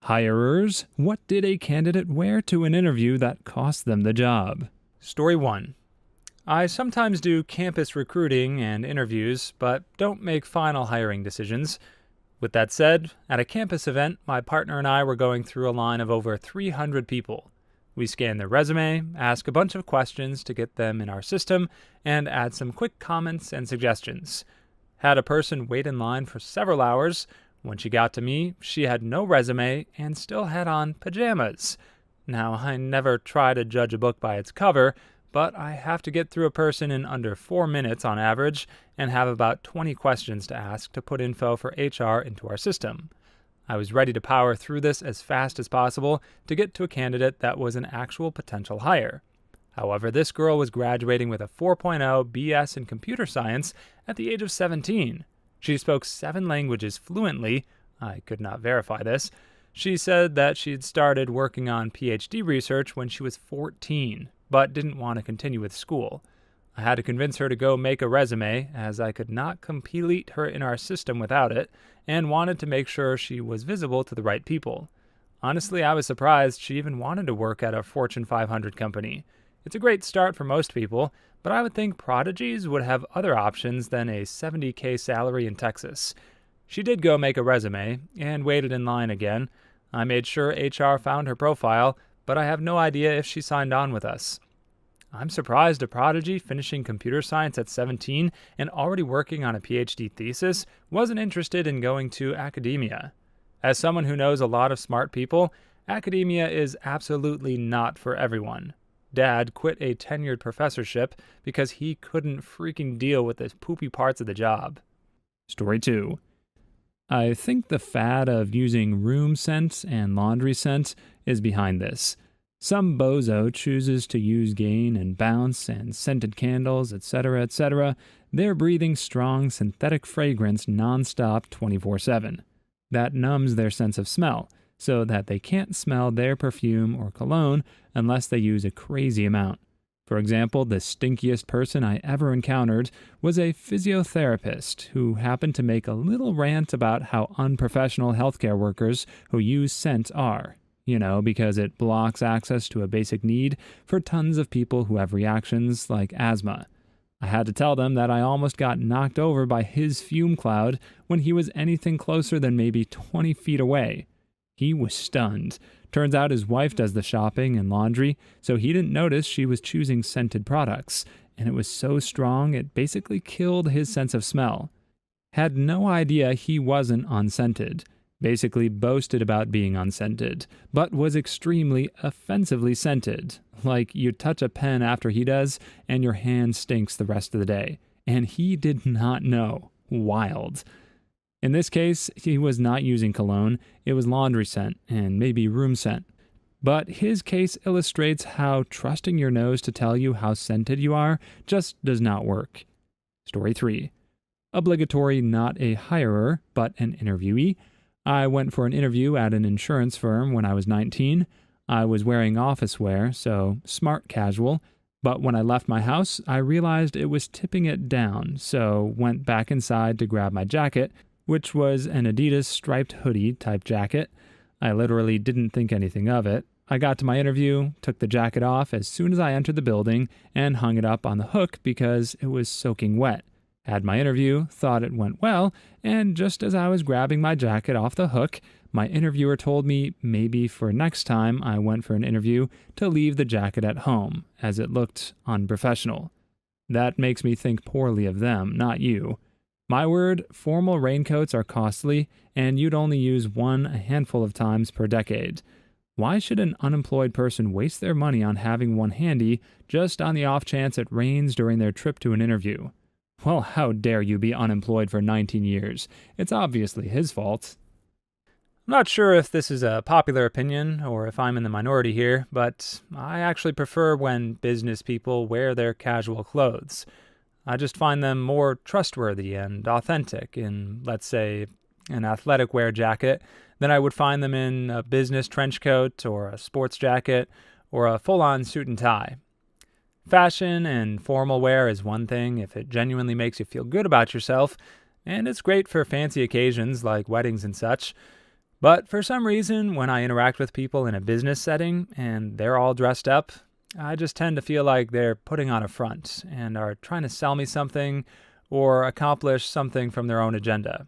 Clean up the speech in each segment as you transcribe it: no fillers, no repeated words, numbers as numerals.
Hirers, what did a candidate wear to an interview that cost them the job? Story 1. I sometimes do campus recruiting and interviews, but don't make final hiring decisions. With that said, at a campus event, my partner and I were going through a line of over 300 people. We scan their resume, ask a bunch of questions to get them in our system, and add some quick comments and suggestions. Had a person wait in line for several hours. When she got to me, she had no resume and still had on pajamas. Now, I never try to judge a book by its cover, but I have to get through a person in under 4 minutes on average and have about 20 questions to ask to put info for HR into our system. I was ready to power through this as fast as possible to get to a candidate that was an actual potential hire. However, this girl was graduating with a 4.0 BS in computer science at the age of 17. She spoke 7 languages fluently. I could not verify this. She said that she'd started working on PhD research when she was 14, but didn't want to continue with school. I had to convince her to go make a resume, as I could not complete her in our system without it, and wanted to make sure she was visible to the right people. Honestly, I was surprised she even wanted to work at a Fortune 500 company. It's a great start for most people, but I would think prodigies would have other options than a $70K salary in Texas. She did go make a resume and waited in line again. I made sure HR found her profile, but I have no idea if she signed on with us. I'm surprised a prodigy finishing computer science at 17 and already working on a PhD thesis wasn't interested in going to academia. As someone who knows a lot of smart people, academia is absolutely not for everyone. Dad quit a tenured professorship because he couldn't freaking deal with the poopy parts of the job. Story 2. I think the fad of using room scent and laundry scent is behind this. Some bozo chooses to use gain and bounce and scented candles, etc., etc. They're breathing strong synthetic fragrance nonstop 24/7. That numbs their sense of smell, so that they can't smell their perfume or cologne unless they use a crazy amount. For example, the stinkiest person I ever encountered was a physiotherapist who happened to make a little rant about how unprofessional healthcare workers who use scent are. Because it blocks access to a basic need for tons of people who have reactions like asthma. I had to tell them that I almost got knocked over by his fume cloud when he was anything closer than maybe 20 feet away. He was stunned. Turns out his wife does the shopping and laundry, so he didn't notice she was choosing scented products, and it was so strong it basically killed his sense of smell. Had no idea he wasn't unscented. Basically boasted about being unscented, but was extremely offensively scented. Like you touch a pen after he does, and your hand stinks the rest of the day. And he did not know. Wild. In this case, he was not using cologne, it was laundry scent, and maybe room scent. But his case illustrates how trusting your nose to tell you how scented you are just does not work. Story 3. Obligatory not a hirer, but an interviewee. I went for an interview at an insurance firm when I was 19. I was wearing office wear, so smart casual, but when I left my house, I realized it was tipping it down, so went back inside to grab my jacket, which was an Adidas striped hoodie type jacket. I literally didn't think anything of it. I got to my interview, took the jacket off as soon as I entered the building, and hung it up on the hook because it was soaking wet. Had my interview, thought it went well, and just as I was grabbing my jacket off the hook, my interviewer told me maybe for next time I went for an interview to leave the jacket at home, as it looked unprofessional. That makes me think poorly of them, not you. My word, formal raincoats are costly, and you'd only use one a handful of times per decade. Why should an unemployed person waste their money on having one handy just on the off chance it rains during their trip to an interview? Well, how dare you be unemployed for 19 years? It's obviously his fault. I'm not sure if this is a popular opinion or if I'm in the minority here, but I actually prefer when business people wear their casual clothes. I just find them more trustworthy and authentic in, let's say, an athletic wear jacket than I would find them in a business trench coat or a sports jacket or a full-on suit and tie. Fashion and formal wear is one thing if it genuinely makes you feel good about yourself, and it's great for fancy occasions like weddings and such. But for some reason, when I interact with people in a business setting and they're all dressed up, I just tend to feel like they're putting on a front and are trying to sell me something or accomplish something from their own agenda.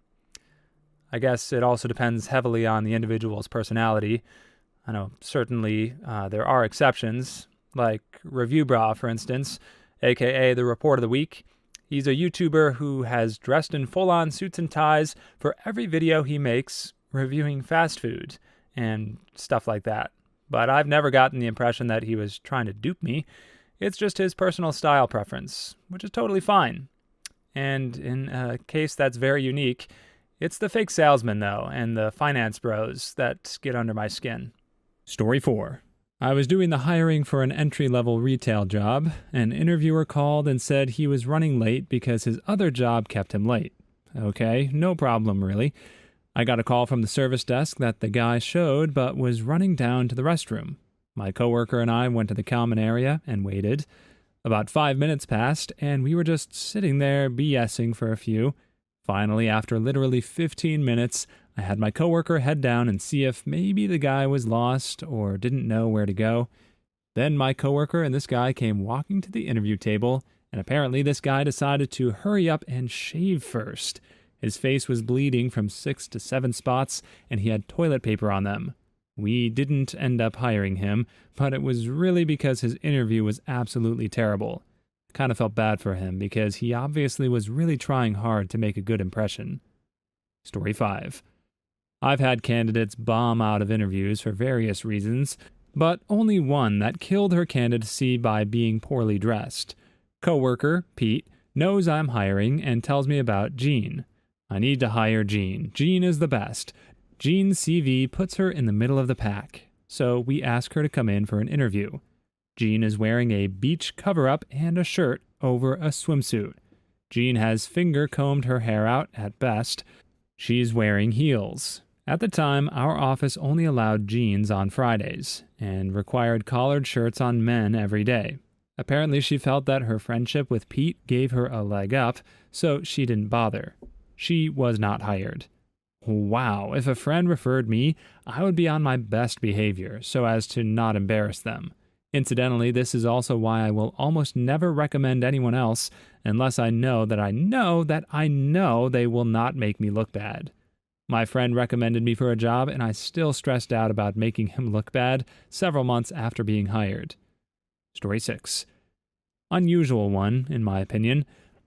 I guess it also depends heavily on the individual's personality. I know certainly there are exceptions, like Review Bra, for instance, aka the Report of the Week. He's a YouTuber who has dressed in full-on suits and ties for every video he makes reviewing fast food and stuff like that. But I've never gotten the impression that he was trying to dupe me. It's just his personal style preference, which is totally fine. And in a case that's very unique, it's the fake salesman, though, and the finance bros that get under my skin. Story 4. I was doing the hiring for an entry-level retail job. An interviewer called and said he was running late because his other job kept him late. Okay, no problem really. I got a call from the service desk that the guy showed but was running down to the restroom. My coworker and I went to the common area and waited. About 5 minutes passed, and we were just sitting there BSing for a few. Finally, after literally 15 minutes, I had my coworker head down and see if maybe the guy was lost or didn't know where to go. Then my coworker and this guy came walking to the interview table, and apparently this guy decided to hurry up and shave first. His face was bleeding from 6 to 7 spots, and he had toilet paper on them. We didn't end up hiring him, but it was really because his interview was absolutely terrible. I kind of felt bad for him because he obviously was really trying hard to make a good impression. Story 5. I've had candidates bomb out of interviews for various reasons, but only one that killed her candidacy by being poorly dressed. Coworker, Pete, knows I'm hiring and tells me about Jean. I need to hire Jean. Jean is the best. Jean's CV puts her in the middle of the pack, so we ask her to come in for an interview. Jean is wearing a beach cover-up and a shirt over a swimsuit. Jean has finger-combed her hair out at best. She's wearing heels. At the time, our office only allowed jeans on Fridays and required collared shirts on men every day. Apparently, she felt that her friendship with Pete gave her a leg up, so she didn't bother. She was not hired. Wow, if a friend referred me, I would be on my best behavior so as to not embarrass them. Incidentally, this is also why I will almost never recommend anyone else unless I know that I know they will not make me look bad. My friend recommended me for a job, and I still stressed out about making him look bad several months after being hired. Story 6. Unusual one, in my opinion.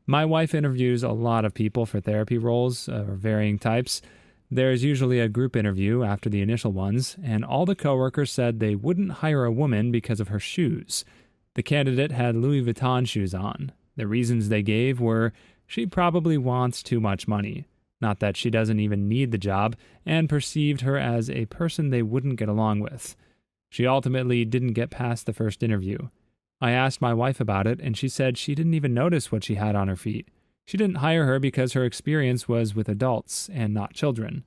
My wife interviews a lot of people for therapy roles of varying types. There's usually a group interview after the initial ones, and all the coworkers said they wouldn't hire a woman because of her shoes. The candidate had Louis Vuitton shoes on. The reasons they gave were she probably wants too much money, not that she doesn't even need the job, and perceived her as a person they wouldn't get along with. She ultimately didn't get past the first interview. I asked my wife about it, and she said she didn't even notice what she had on her feet. She didn't hire her because her experience was with adults and not children.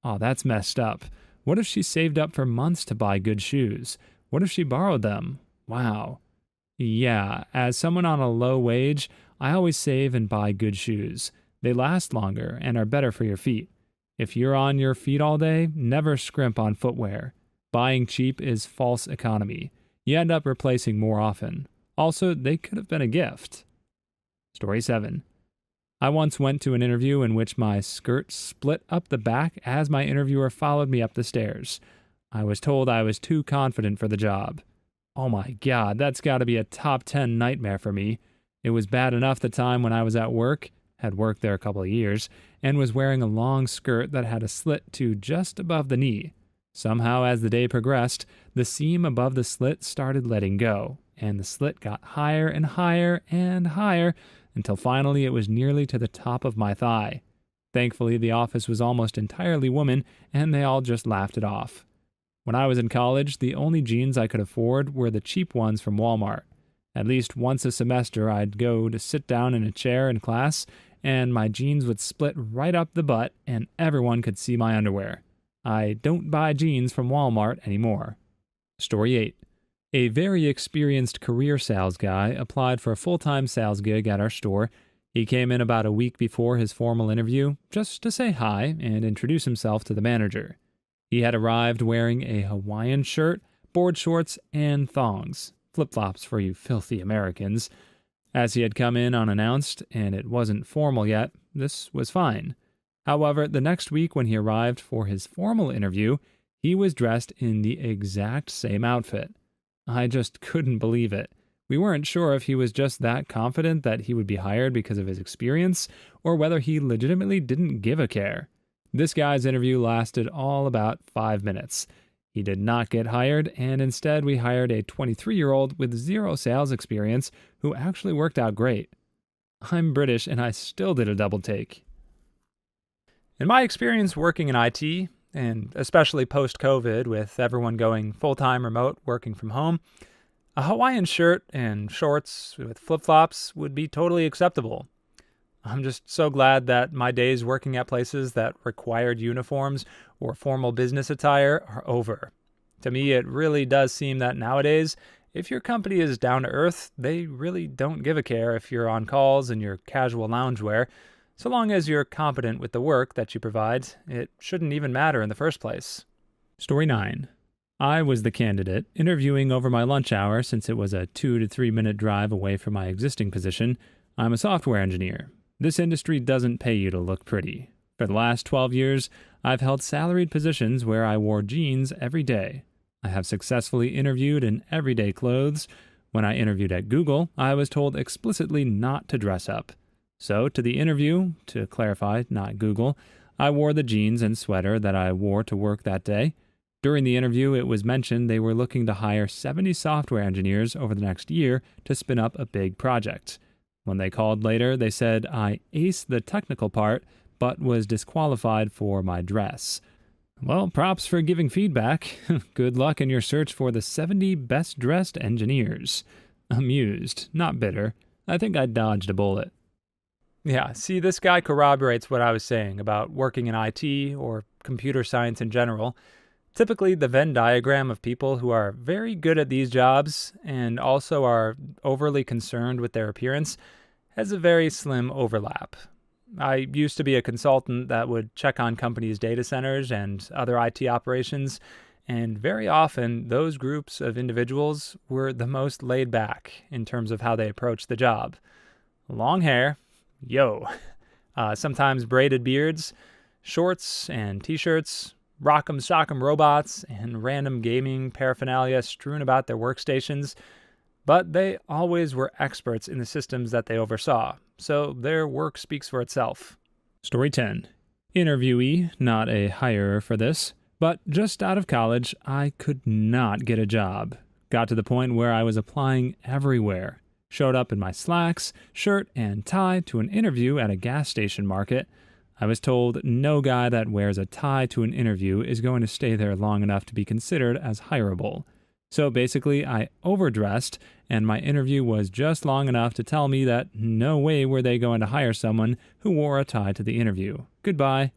Oh, that's messed up. What if she saved up for months to buy good shoes? What if she borrowed them? Wow. Yeah, as someone on a low wage, I always save and buy good shoes. They last longer and are better for your feet. If you're on your feet all day, never scrimp on footwear. Buying cheap is false economy. You end up replacing more often. Also, they could have been a gift. Story 7. I once went to an interview in which my skirt split up the back as my interviewer followed me up the stairs. I was told I was too confident for the job. Oh my God, that's got to be a top 10 nightmare for me. It was bad enough the time when I was at work, had worked there a couple of years, and was wearing a long skirt that had a slit to just above the knee. Somehow, as the day progressed, the seam above the slit started letting go, and the slit got higher and higher and higher until finally it was nearly to the top of my thigh. Thankfully, the office was almost entirely women, and they all just laughed it off. When I was in college, the only jeans I could afford were the cheap ones from Walmart. At least once a semester, I'd go to sit down in a chair in class, and my jeans would split right up the butt, and everyone could see my underwear. I don't buy jeans from Walmart anymore. Story 8. A very experienced career sales guy applied for a full-time sales gig at our store. He came in about a week before his formal interview, just to say hi and introduce himself to the manager. He had arrived wearing a Hawaiian shirt, board shorts, and thongs, flip-flops for you filthy Americans. As he had come in unannounced and it wasn't formal yet, this was fine. However, the next week when he arrived for his formal interview, he was dressed in the exact same outfit. I just couldn't believe it. We weren't sure if he was just that confident that he would be hired because of his experience, or whether he legitimately didn't give a care. This guy's interview lasted all about 5 minutes. He did not get hired, and instead we hired a 23-year-old with zero sales experience who actually worked out great. I'm British, and I still did a double take. In my experience working in IT, and especially post-COVID with everyone going full-time remote working from home, a Hawaiian shirt and shorts with flip-flops would be totally acceptable. I'm just so glad that my days working at places that required uniforms or formal business attire are over. To me, it really does seem that nowadays, if your company is down to earth, they really don't give a care if you're on calls in your casual loungewear. So long as you're competent with the work that you provide, it shouldn't even matter in the first place. Story 9. I was the candidate, interviewing over my lunch hour since it was a 2 to 3 minute drive away from my existing position. I'm a software engineer. This industry doesn't pay you to look pretty. For the last 12 years, I've held salaried positions where I wore jeans every day. I have successfully interviewed in everyday clothes. When I interviewed at Google, I was told explicitly not to dress up. So, to the interview, to clarify, not Google, I wore the jeans and sweater that I wore to work that day. During the interview, it was mentioned they were looking to hire 70 software engineers over the next year to spin up a big project. When they called later, they said I aced the technical part, but was disqualified for my dress. Well, props for giving feedback. Good luck in your search for the 70 best-dressed engineers. Amused, not bitter. I think I dodged a bullet. Yeah, see, this guy corroborates what I was saying about working in IT or computer science in general. Typically, the Venn diagram of people who are very good at these jobs and also are overly concerned with their appearance has a very slim overlap. I used to be a consultant that would check on companies' data centers and other IT operations, and very often those groups of individuals were the most laid back in terms of how they approached the job. Long hair, sometimes braided beards, shorts and t-shirts, rock'em sock'em robots, and random gaming paraphernalia strewn about their workstations, but they always were experts in the systems that they oversaw, so their work speaks for itself. Story 10. Interviewee, not a hirer for this, but just out of college, I could not get a job. Got to the point where I was applying everywhere. Showed up in my slacks, shirt, and tie to an interview at a gas station market. I was told no guy that wears a tie to an interview is going to stay there long enough to be considered as hireable. So basically, I overdressed, and my interview was just long enough to tell me that no way were they going to hire someone who wore a tie to the interview. Goodbye.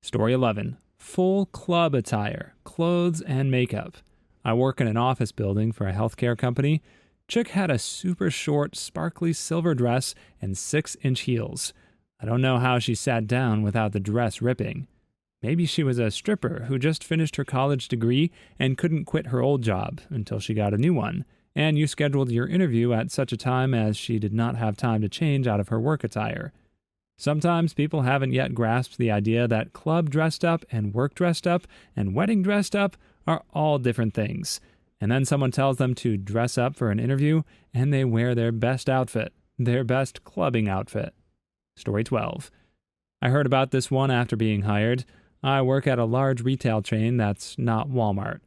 Story 11. Full club attire, clothes, and makeup. I work in an office building for a healthcare company. Chick had a super short, sparkly silver dress and 6-inch heels. I don't know how she sat down without the dress ripping. Maybe she was a stripper who just finished her college degree and couldn't quit her old job until she got a new one, and you scheduled your interview at such a time as she did not have time to change out of her work attire. Sometimes people haven't yet grasped the idea that club dressed up and work dressed up and wedding dressed up are all different things. And then someone tells them to dress up for an interview, and they wear their best outfit, their best clubbing outfit. Story 12. I heard about this one after being hired. I work at a large retail chain that's not Walmart.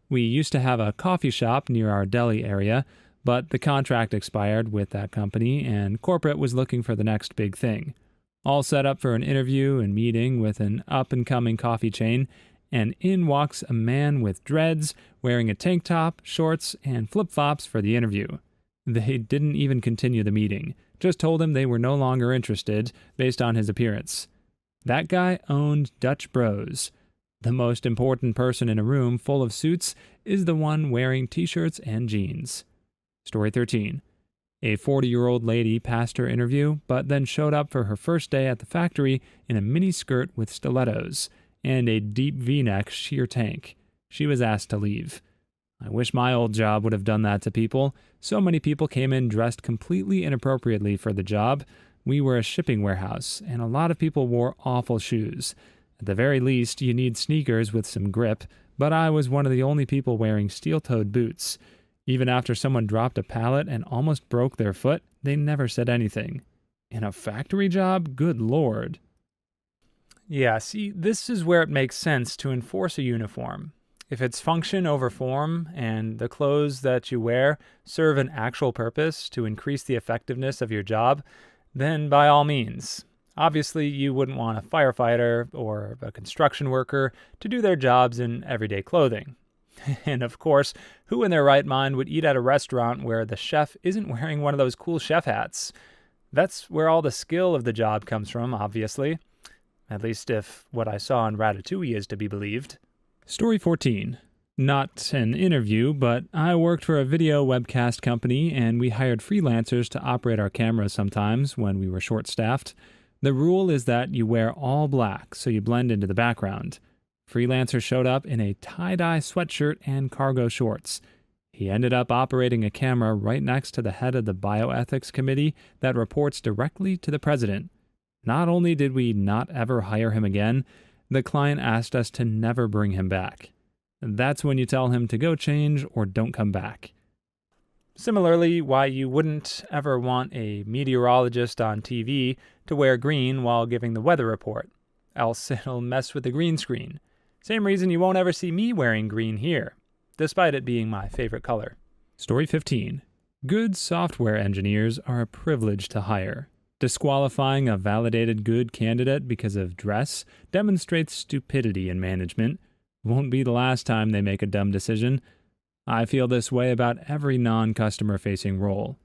We used to have a coffee shop near our deli area, but the contract expired with that company, and corporate was looking for the next big thing. All set up for an interview and meeting with an up-and-coming coffee chain, and in walks a man with dreads, wearing a tank top, shorts, and flip-flops for the interview. They didn't even continue the meeting, just told him they were no longer interested based on his appearance. That guy owned Dutch Bros. The most important person in a room full of suits is the one wearing t-shirts and jeans. Story 13. A 40-year-old lady passed her interview, but then showed up for her first day at the factory in a mini skirt with stilettos, and a deep V-neck sheer tank. She was asked to leave. I wish my old job would have done that to people. So many people came in dressed completely inappropriately for the job. We were a shipping warehouse, and a lot of people wore awful shoes. At the very least, you need sneakers with some grip, but I was one of the only people wearing steel-toed boots. Even after someone dropped a pallet and almost broke their foot, they never said anything. In a factory job? Good Lord. Yeah, see, this is where it makes sense to enforce a uniform. If it's function over form and the clothes that you wear serve an actual purpose to increase the effectiveness of your job, then by all means. Obviously, you wouldn't want a firefighter or a construction worker to do their jobs in everyday clothing. And of course, who in their right mind would eat at a restaurant where the chef isn't wearing one of those cool chef hats? That's where all the skill of the job comes from, obviously. At least if what I saw in Ratatouille is to be believed. Story 14. Not an interview, but I worked for a video webcast company and we hired freelancers to operate our cameras sometimes when we were short-staffed. The rule is that you wear all black so you blend into the background. Freelancer showed up in a tie-dye sweatshirt and cargo shorts. He ended up operating a camera right next to the head of the bioethics committee that reports directly to the president. Not only did we not ever hire him again, the client asked us to never bring him back. That's when you tell him to go change or don't come back. Similarly, why you wouldn't ever want a meteorologist on TV to wear green while giving the weather report, else it'll mess with the green screen. Same reason you won't ever see me wearing green here, despite it being my favorite color. Story 15. Good software engineers are a privilege to hire. Disqualifying a validated good candidate because of dress demonstrates stupidity in management. Won't be the last time they make a dumb decision. I feel this way about every non-customer facing role.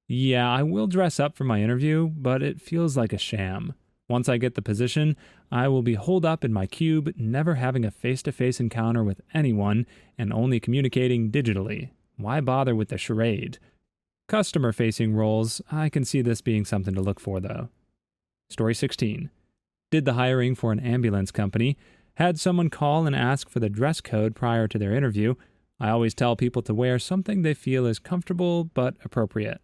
Yeah, I will dress up for my interview, but it feels like a sham. Once I get the position, I will be holed up in my cube, never having a face-to-face encounter with anyone and only communicating digitally. Why bother with the charade? Customer-facing roles, I can see this being something to look for, though. Story 16. Did the hiring for an ambulance company. Had someone call and ask for the dress code prior to their interview. I always tell people to wear something they feel is comfortable but appropriate.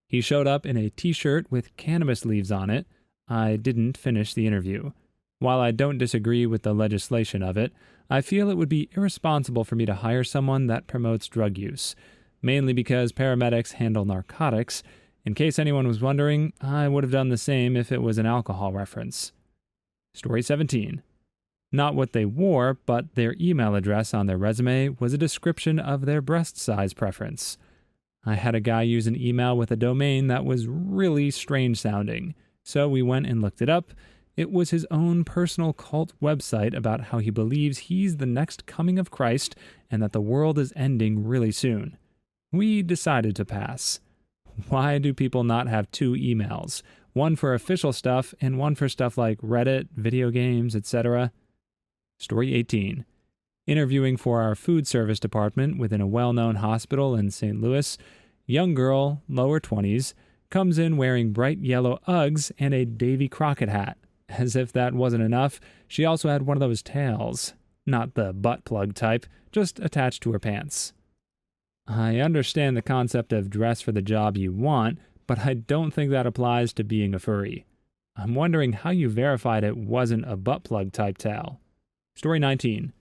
He showed up in a t-shirt with cannabis leaves on it. I didn't finish the interview. While I don't disagree with the legislation of it, I feel it would be irresponsible for me to hire someone that promotes drug use. Mainly because paramedics handle narcotics. In case anyone was wondering, I would have done the same if it was an alcohol reference. Story 17. Not what they wore, but their email address on their resume was a description of their breast size preference. I had a guy use an email with a domain that was really strange sounding, so we went and looked it up. It was his own personal cult website about how he believes he's the next coming of Christ and that the world is ending really soon. We decided to pass. Why do people not have two emails? One for official stuff and one for stuff like Reddit, video games, etc.? Story 18. Interviewing for our food service department within a well-known hospital in St. Louis, young girl, lower 20s, comes in wearing bright yellow Uggs and a Davy Crockett hat. As if that wasn't enough, she also had one of those tails. Not the butt plug type, just attached to her pants. I understand the concept of dress for the job you want, but I don't think that applies to being a furry. I'm wondering how you verified it wasn't a butt plug type towel. Story 19.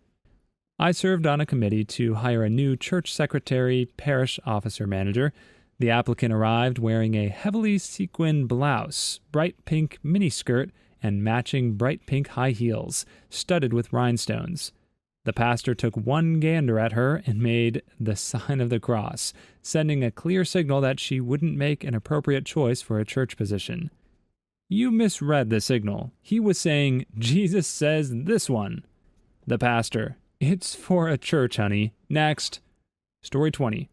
I served on a committee to hire a new church secretary, parish officer manager. The applicant arrived wearing a heavily sequined blouse, bright pink miniskirt, and matching bright pink high heels, studded with rhinestones. The pastor took one gander at her and made the sign of the cross, sending a clear signal that she wouldn't make an appropriate choice for a church position. You misread the signal. He was saying, Jesus says this one. The pastor, it's for a church, honey. Next. Story 20.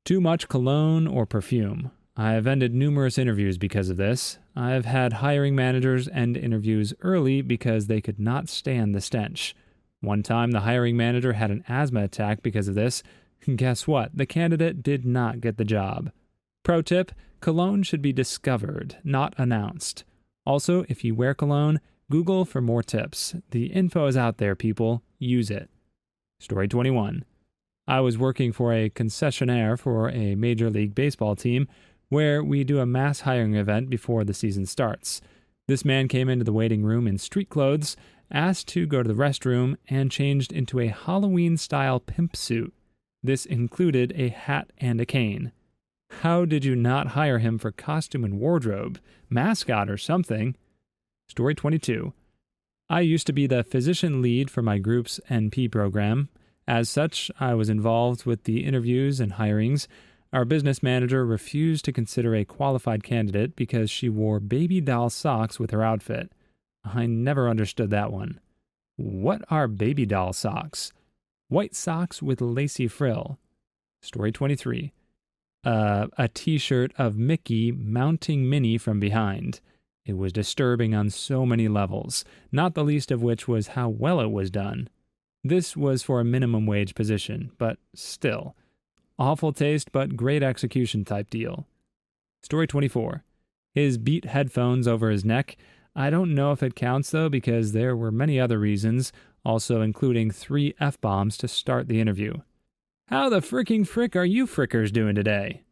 Too much cologne or perfume. I have ended numerous interviews because of this. I have had hiring managers end interviews early because they could not stand the stench. One time, the hiring manager had an asthma attack because of this. Guess what? The candidate did not get the job. Pro tip, cologne should be discovered, not announced. Also, if you wear cologne, Google for more tips. The info is out there, people. Use it. Story 21. I was working for a concessionaire for a Major League Baseball team where we do a mass hiring event before the season starts. This man came into the waiting room in street clothes, asked to go to the restroom, and changed into a Halloween-style pimp suit. This included a hat and a cane. How did you not hire him for costume and wardrobe, mascot or something? Story 22. I used to be the physician lead for my group's NP program. As such, I was involved with the interviews and hirings. Our business manager refused to consider a qualified candidate because she wore baby doll socks with her outfit. I never understood that one. What are baby doll socks? White socks with lacy frill. Story 23. A t-shirt of Mickey mounting Minnie from behind. It was disturbing on so many levels, not the least of which was how well it was done. This was for a minimum wage position, but still. Awful taste, but great execution type deal. Story 24. His Beat headphones over his neck. I don't know if it counts though, because there were many other reasons, also including 3 F-bombs to start the interview. How the fricking frick are you frickers doing today?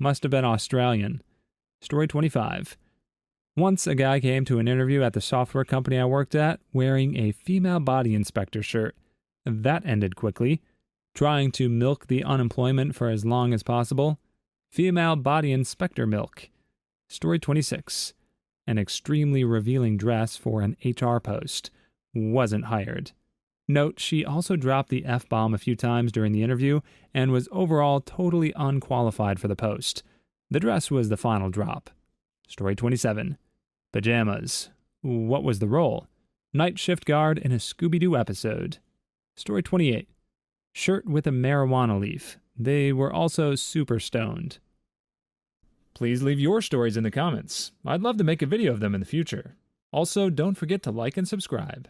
Must have been Australian. Story 25. Once a guy came to an interview at the software company I worked at wearing a female body inspector shirt. That ended quickly. Trying to milk the unemployment for as long as possible. Female body inspector milk. Story 26. An extremely revealing dress for an HR post. Wasn't hired. Note, she also dropped the F-bomb a few times during the interview and was overall totally unqualified for the post. The dress was the final drop. Story 27. Pajamas. What was the role? Night shift guard in a Scooby-Doo episode. Story 28. Shirt with a marijuana leaf. They were also super stoned. Please leave your stories in the comments. I'd love to make a video of them in the future. Also, don't forget to like and subscribe.